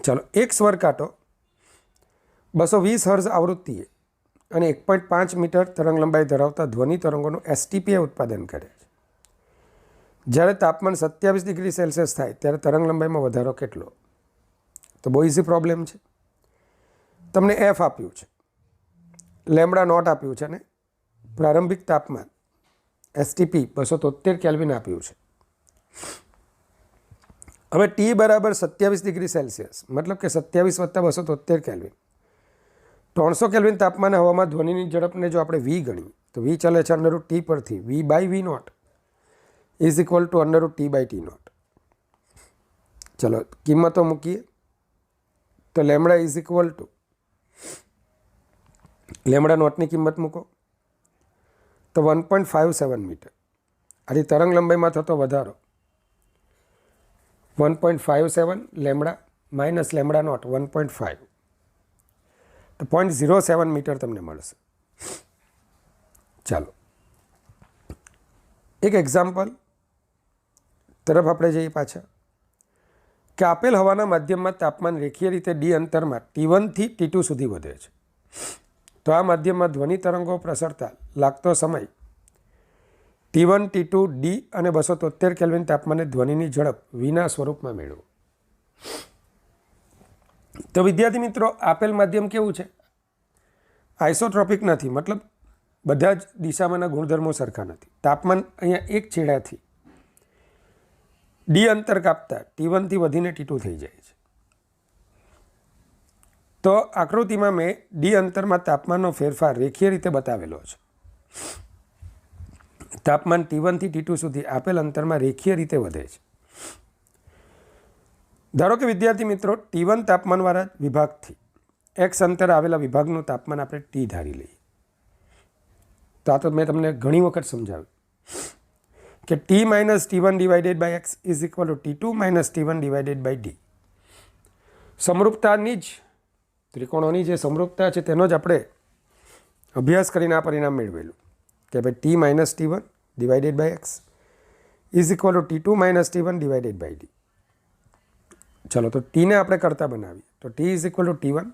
ચાલો, એક સ્વર કાંટો 220 હર્ઝ આવૃત્તિએ અને 1.5 મીટર તરંગ લંબાઈ ધરાવતા ધ્વનિ તરંગોનું STPA ઉત્પાદન કરે છે. જ્યારે તાપમાન 27 ડિગ્રી સેલ્સિયસ થાય ત્યારે તરંગ લંબાઈમાં વધારો કેટલો? તો બહુ ઇઝી પ્રોબ્લેમ છે. તમને F આપ્યું છે, લેમ્બડા નોટ આપ્યું છે ને પ્રારંભિક તાપમાન STP 273 કેલ્વિન આપ્યું છે. હવે T બરાબર 27 ડિગ્રી સેલ્સિયસ, મતલબ કે 27 + 273 કેલ્વિન. 300 કેલ્વિન તાપમાને હવામાં ધ્વનિની ઝડપને જો આપણે V ગણીએ તો V ચાલે છે √T પરથી V/V0 is equal two √T/T0. ચલો કિંમતો મૂકીએ તો lambda is equal to lambda નોટની કિંમત મૂકો તો 1.57 મીટર. આથી તરંગ લંબાઈમાં થતો વધારો 1.57 લેમ્બડા માઇનસ લેમ્બડા નોટ 1.5, તો 0.07 મીટર તમને મળશે. ચાલો એક એક્ઝામ્પલ તરફ આપણે જઈએ પાછા, કે આપેલ હવાના માધ્યમમાં તાપમાન રેખીય રીતે D અંતરમાં T1 થી T2 સુધી વધે છે. તો આ માધ્યમમાં ધ્વનિ તરંગો પ્રસરતા લાગતો સમય T1, T2, D અને 273 કેલ્વિન તાપમાને ધ્વનિની ઝડપ Vના સ્વરૂપમાં મેળવો. તો વિદ્યાર્થી મિત્રો, આપેલ માધ્યમ કેવું છે? આઇસોટ્રોપિક નથી, મતલબ બધા જ દિશામાંના ગુણધર્મો સરખા નથી. તાપમાન અહીંયા એક છેડાથી D અંતર કાપતા T1 થી વધીને T2 થઈ જાય છે. તો આકૃતિમાં મેં D અંતરમાં તાપમાનનો ફેરફાર રેખીય રીતે બતાવેલો છે. તાપમાન T1 થી T2 સુધી આપેલ અંતરમાં રેખીય રીતે વધે છે. ધારો કે વિદ્યાર્થી મિત્રો, T1 તાપમાનવાળા વિભાગથી X અંતર આવેલા વિભાગનું તાપમાન આપણે T ધારી લઈએ. તો આ તો મેં તમને ઘણી વખત સમજાવ્યું કે T - T1/X is equal two T2 - T1/D. સમરૂપતાની જ ત્રિકોણોની જે સમરૂપતા છે તેનો જ આપણે અભ્યાસ કરીને આ પરિણામ મેળવેલું કે ભાઈ T - T1/X is equal two T2 - T1/D. ચલો, તો ટીને આપણે કરતા બનાવીએ તો T is equal two T1,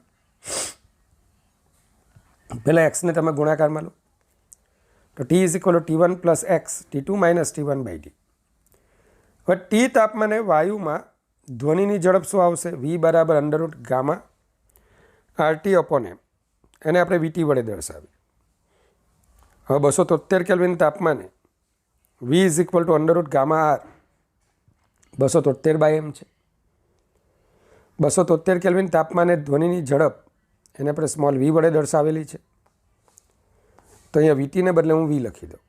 પહેલાં એક્સને તમે ગુણાકારમાં લો તો T is equal two T1 + X T2 - T1/D. હવે T તાપમાને વાયુમાં ધ્વનિની ઝડપ શું આવશે? V બરાબર √Γ/RT/M. એને આપણે VT વડે દર્શાવીએ. હવે 273 કેલ્વિન તાપમાને V is equal two √Γ/R 273/M છે. 273 કેલ્વિન તાપમાને ધ્વનિની ઝડપ એને આપણે સ્મોલ v વડે દર્શાવેલી છે. તો અહીંયા VT ને બદલે હું V લખી દઉં.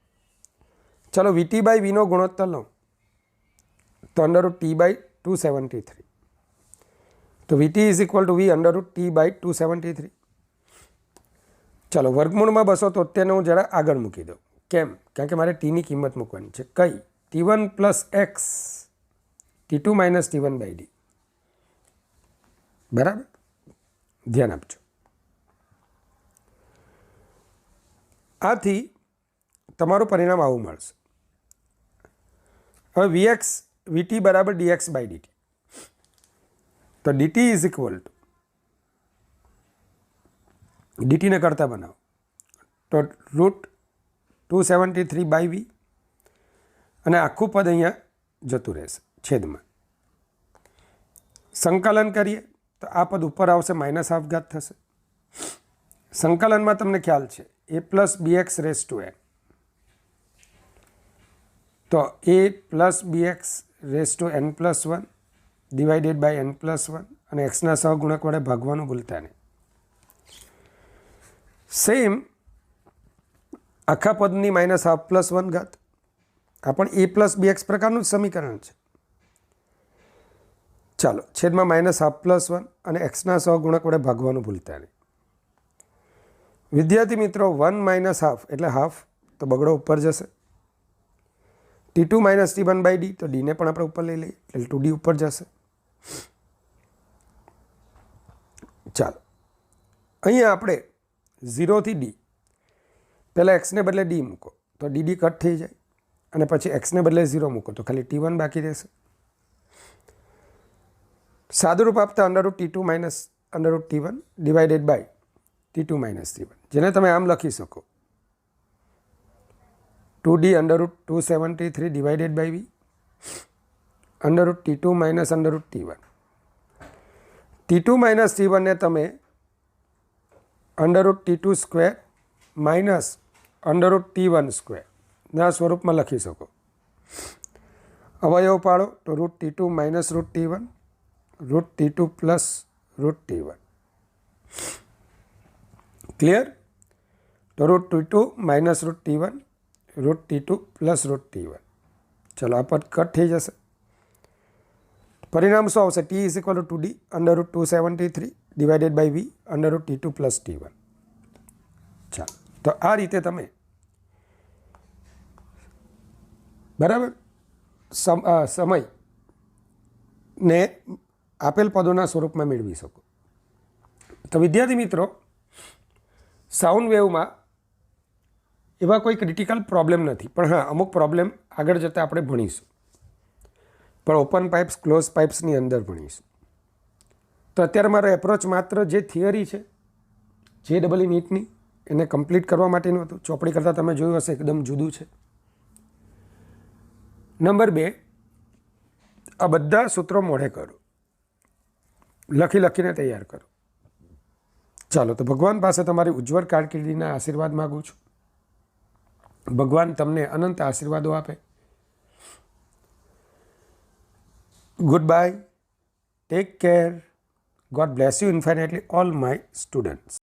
ચલો VT/Vનો ગુણોત્તર લઉં તો √T/273. તો VT is equal two V √T/273. ચાલો વર્ગમૂળમાં 273 હું જરા આગળ મૂકી દઉં. કેમ? કારણ કે મારે ટીની કિંમત મૂકવાની છે. કઈ? T1 + X T2 - T1/D. બરાબર? ધ્યાન આપજો. આથી તમારું પરિણામ આવું મળશે. હવે VT બરાબર dx/dt. તો dt ઇઝ ઇક્વલ ટુ ડીટીને કરતા બનાવો તો √273/V અને આખું પદ અહીંયા જતું રહેશે છેદમાં. સંકલન કરીએ તો આ પદ ઉપર આવશે, -½ ઘાત થશે. સંકલનમાં તમને ખ્યાલ છે a + bx⁴n. તો a + bx⁴n+1 /n+1 અને એક્સના સહગુણક વડે ભાગવાનું ભૂલતા નહીં. સેમ આખા પદની -½ + 1 ઘાત આ પણ a પ્લસ bx પ્રકારનું જ સમીકરણ છે. ચાલો, છેદમાં -હાફ પ્લસ 1 અને એક્સના સહગુણક વડે ભાગવાનું ભૂલતા નહીં. વિદ્યાર્થી મિત્રો, 1 - હાફ એટલે હાફ, તો બગડો ઉપર જશે. t2 - t1/d, તો ડીને પણ આપણે ઉપર લઈ લઈએ એટલે 2d ઉપર જશે. ચાલો, અહીંયા આપણે 0 થી d, પહેલાં એક્સને બદલે d મૂકો તો dd કટ થઈ જાય, અને પછી એક્સને બદલે 0 મૂકો તો ખાલી t1 બાકી રહેશે. સાદુરૂપ આપતા √t2 - √t1 divided by t2 - t1, જેને તમે આમ લખી શકો, 2d √273 divided by v √t2 - √t1. t2 - t1 ને તમે √t2 square minus √t1 square ના સ્વરૂપમાં લખી શકો. અવયવ પાડો તો √t2 - √t1 √t2 plus √t1. Clear? તો √t2 - √t1 √t2 plus √t1. ચલો, આ પદ કટ થઈ જશે. પરિણામ શું આવશે? t = 2d √273 divided by v √t2 plus t1. ચાલો, તો આ રીતે તમે બરાબર સમયને આપેલ પદોના સ્વરૂપમાં મેળવી શકો. તો વિદ્યાર્થી મિત્રો, સાઉન્ડ વેવમાં એવા કોઈ ક્રિટિકલ પ્રોબ્લેમ નથી, પણ હા, અમુક પ્રોબ્લેમ આગળ જતાં આપણે ભણીશું, પણ ઓપન પાઇપ્સ, ક્લોઝ પાઇપ્સની અંદર ભણીશું. તો અત્યારે મારો એપ્રોચ માત્ર જે થિયરી છે JEE નીટની એને કમ્પ્લીટ કરવા માટેનું હતું. ચોપડી કરતાં તમે જોયું હશે એકદમ જુદું છે. નંબર 2, આ બધા સૂત્રો મોઢે કરો, લખીને તૈયાર કરો. ચાલો, તો ભગવાન પાસે તમારી ઉજ્જવળ કારકિર્દીના આશીર્વાદ માગું છું. ભગવાન તમને અનંત આશીર્વાદો આપે. Good bye, take care, God bless you infinitely all my students.